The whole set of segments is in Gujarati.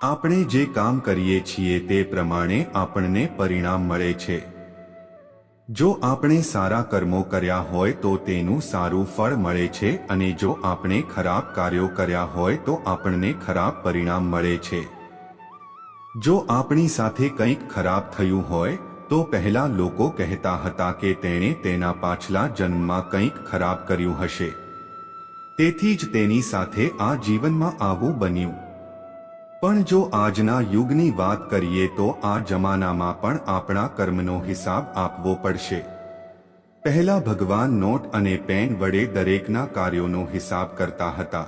આપણે જે કામ કરીએ છીએ તે પ્રમાણે આપણને પરિણામ મળે છે. જો આપણે સારા કર્મો કર્યા હોય તો તેનું સારું ફળ મળે છે અને જો આપણે ખરાબ કાર્યો કર્યા હોય તો આપણને ખરાબ પરિણામ મળે છે. જો આપણી સાથે કંઈક ખરાબ થયું હોય તો પહેલા લોકો કહેતા હતા કે તેણે તેના પાછલા જન્મમાં કંઈક ખરાબ કર્યું હશે, તેથી જ તેની સાથે આ જીવનમાં આવું બન્યું. પણ જો આજના યુગની વાત કરીએ તો આ જમાનામાં પણ આપણા કર્મનો હિસાબ આપવો પડશે. પહેલા ભગવાન નોટ અને પેન વડે દરેકના કાર્યોનો હિસાબ કરતા હતા.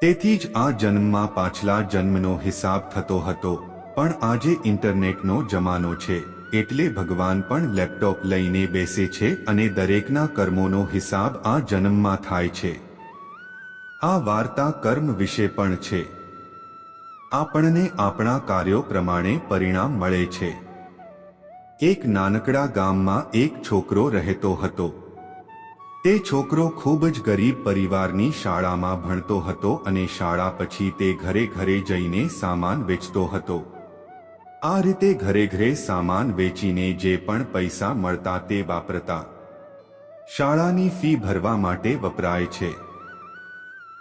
તેથી જ આ જન્મમાં પાછલા જન્મનો હિસાબ થતો હતો. પણ આજે ઇન્ટરનેટનો જમાનો છે એટલે ભગવાન પણ લેપટોપ લઈને બેસે છે અને દરેકના કર્મોનો હિસાબ આ જન્મમાં થાય છે. આ વાર્તા કર્મ વિશે પણ છે. આપણને આપણા કાર્યો પ્રમાણે પરિણામ મળે છે. એક નાનકડા ગામમાં એક છોકરો રહેતો હતો. તે છોકરો ખૂબ જ ગરીબ પરિવારની શાળામાં ભણતો હતો અને શાળા પછી તે ઘરે ઘરે જઈને સામાન વેચતો હતો. આ રીતે ઘરે ઘરે સામાન વેચીને જે પણ પૈસા મળતા તે વાપરતા. શાળાની ફી ભરવા માટે વપરાય છે.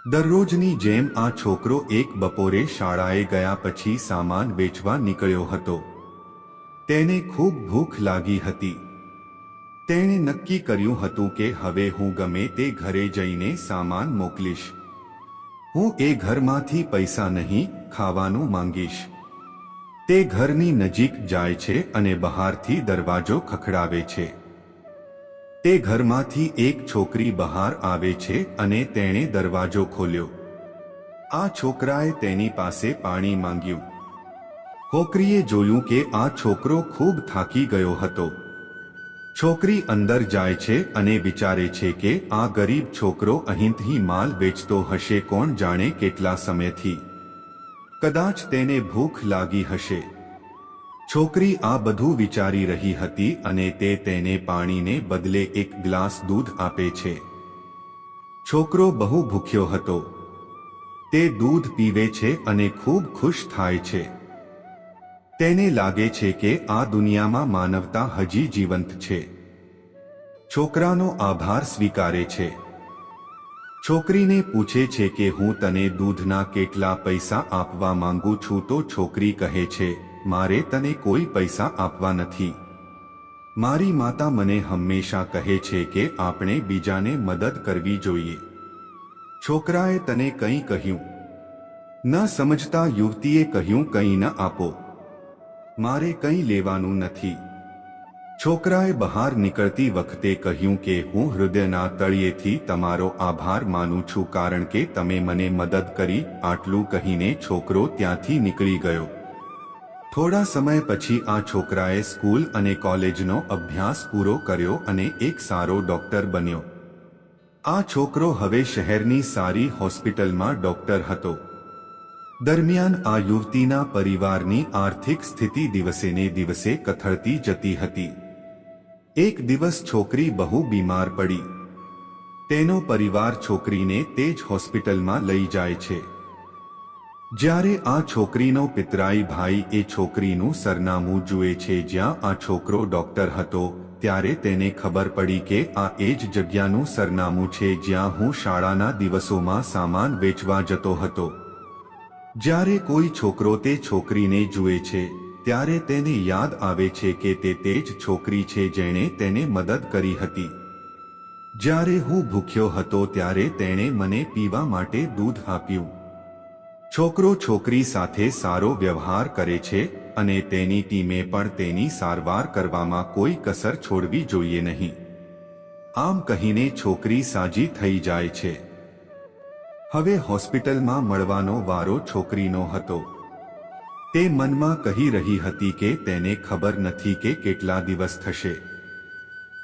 દરરોજની જેમ આ છોકરો એક બપોરે શાળાએ ગયા પછી સામાન વેચવા નીકળ્યો હતો. તેને ખૂબ ભૂખ લાગી હતી. તેણે નક્કી કર્યું હતું કે હવે હું ગમે તે ઘરે જઈને સામાન મોકલીશ. હું એ ઘરમાંથી પૈસા નહીં, ખાવાનું માંગીશ. તે ઘરની નજીક જાય છે અને બહારથી દરવાજો ખખડાવે છે. તે ઘરમાંથી એક છોકરી બહાર આવે છે અને તેણે દરવાજો ખોલ્યો. આ છોકરાએ તેની પાસે પાણી માંગ્યું. છોકરીએ જોયું કે આ છોકરો ખૂબ થાકી ગયો હતો. છોકરી અંદર જાય છે અને વિચારે છે કે આ ગરીબ છોકરો અહીંથી માલ વેચતો હશે કોણ જાણે કેટલા સમયથી. કદાચ તેને ભૂખ લાગી હશે. છોકરી આ બધું વિચારી રહી હતી અને તેને પાણીને બદલે એક ગ્લાસ દૂધ આપે છે. છોકરો બહુ ભૂખ્યો હતો. તે દૂધ પીવે છે અને ખૂબ ખુશ થાય છે. તેને લાગે છે કે આ દુનિયામાં માનવતા હજી જીવંત છે. છોકરાનો આભાર સ્વીકારે છે. છોકરીને પૂછે છે કે હું તને દૂધના કેટલા પૈસા આપવા માંગુ છું તો છોકરી કહે છે, મારે તને કોઈ પૈસા આપવા નથી. મારી માતા મને હંમેશા કહે છે કે આપણે બીજાને મદદ કરવી જોઈએ. છોકરાએ તને કંઈ કહ્યું? ન સમજતા યુવતીએ કહ્યું, કંઈ ન આપો. મારે કંઈ લેવાનું નથી. છોકરાએ બહાર નીકળતી વખતે કહ્યું કે હું હૃદયના તળિયેથી તમારો આભાર માનું છું કારણ કે તમે મને મદદ કરી. આટલું કહીને છોકરો ત્યાંથી નીકળી ગયો. થોડા સમય પછી આ છોકરાએ સ્કૂલ અને કોલેજનો અભ્યાસ પૂરો કર્યો અને એક સારો ડોક્ટર બન્યો. આ છોકરો હવે શહેરની સારી હોસ્પિટલમાં ડોક્ટર હતો. દરમિયાન આ યુવતીના પરિવારની આર્થિક સ્થિતિ દિવસેને દિવસે કથળતી જતી હતી. એક દિવસ છોકરી બહુ બીમાર પડી. તેનો પરિવાર છોકરીને તે જ હોસ્પિટલમાં લઈ જાય છે. જ્યારે આ છોકરીનો પિતરાઈ ભાઈ એ છોકરીનું સરનામું જુએ છે જ્યાં આ છોકરો ડોક્ટર હતો, ત્યારે તેને ખબર પડી કે આ એ જ જગ્યાનું સરનામું છે જ્યાં હું શાળાના દિવસોમાં સામાન વેચવા જતો હતો. જ્યારે કોઈ છોકરો તે છોકરીને જુએ છે ત્યારે તેને યાદ આવે છે કે તે જ છોકરી છે જેણે તેને મદદ કરી હતી. જ્યારે હું ભૂખ્યો હતો ત્યારે તેણે મને પીવા માટે દૂધ આપ્યું. છોકરો છોકરી સાથે સારો વ્યવહાર કરે છે અને તેની ટીમે પણ તેની સારવાર કરવામાં કોઈ કસર છોડવી જોઈએ નહીં. આમ કહીને છોકરી સાજી થઈ જાય છે. હવે હોસ્પિટલમાં મળવાનો વારો છોકરીનો હતો. તે મનમાં કહી રહી હતી કે તેને ખબર નથી કે કેટલા દિવસ થશે.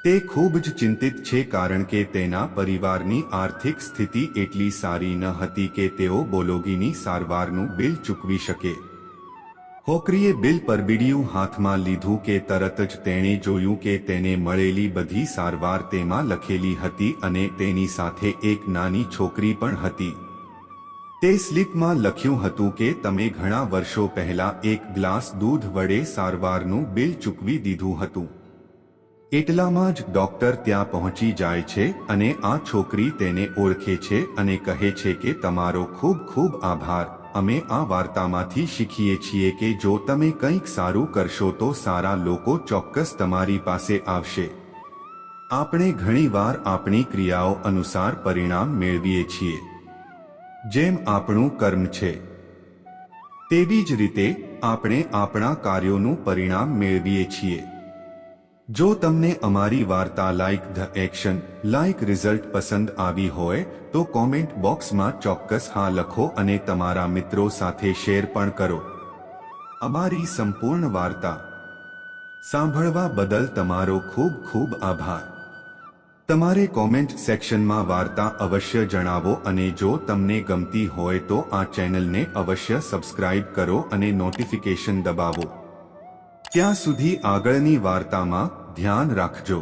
તે ખૂબ જ ચિંતિત છે કારણ કે તેના પરિવારની આર્થિક સ્થિતિ એટલી સારી ન હતી કે તેઓ બોલોગીની સારવારનું બિલ ચૂકવી શકે. છોકરીએ બિલ પરબીડિયું હાથમાં લીધું કે તરત જ તેણે જોયું કે તેને મળેલી બધી સારવાર તેમાં લખેલી હતી અને તેની સાથે એક નાની છોકરી પણ હતી. તે સ્લીપમાં લખ્યું હતું કે તમે ઘણા વર્ષો પહેલા એક ગ્લાસ દૂધ વડે સારવારનું બિલ ચૂકવી દીધું હતું. એટલામાં જ ડોક્ટર ત્યાં પહોંચી જાય છે અને આ છોકરી તેને ઓળખે છે અને કહે છે કે તમારો ખૂબ ખૂબ આભાર. અમે આ વાર્તામાંથી શીખીએ છીએ કે જો તમે કંઈક સારું કરશો તો સારા લોકો ચોક્કસ તમારી પાસે આવશે. આપણે ઘણીવાર આપણી ક્રિયાઓ અનુસાર પરિણામ મેળવીએ છીએ. જેમ આપણું કર્મ છે તેવી જ રીતે આપણે આપણા કાર્યોનું પરિણામ મેળવીએ છીએ. જો તમને અમારી વાર્તા like the action like result પસંદ આવી હોય તો કોમેન્ટ બોક્સમાં ચોક્કસ હા લખો અને તમારા મિત્રો સાથે શેર પણ કરો. અમારી સંપૂર્ણ વાર્તા સાંભળવા બદલ તમારો ખૂબ ખૂબ આભાર. તમારે કોમેન્ટ સેક્શનમાં વાર્તા અવશ્ય જણાવો અને જો તમને ગમતી હોય તો આ ચેનલને અવશ્ય સબસ્ક્રાઇબ કરો અને નોટિફિકેશન દબાવો. ત્યાં સુધી આગળની વાર્તામાં ધ્યાન રાખજો.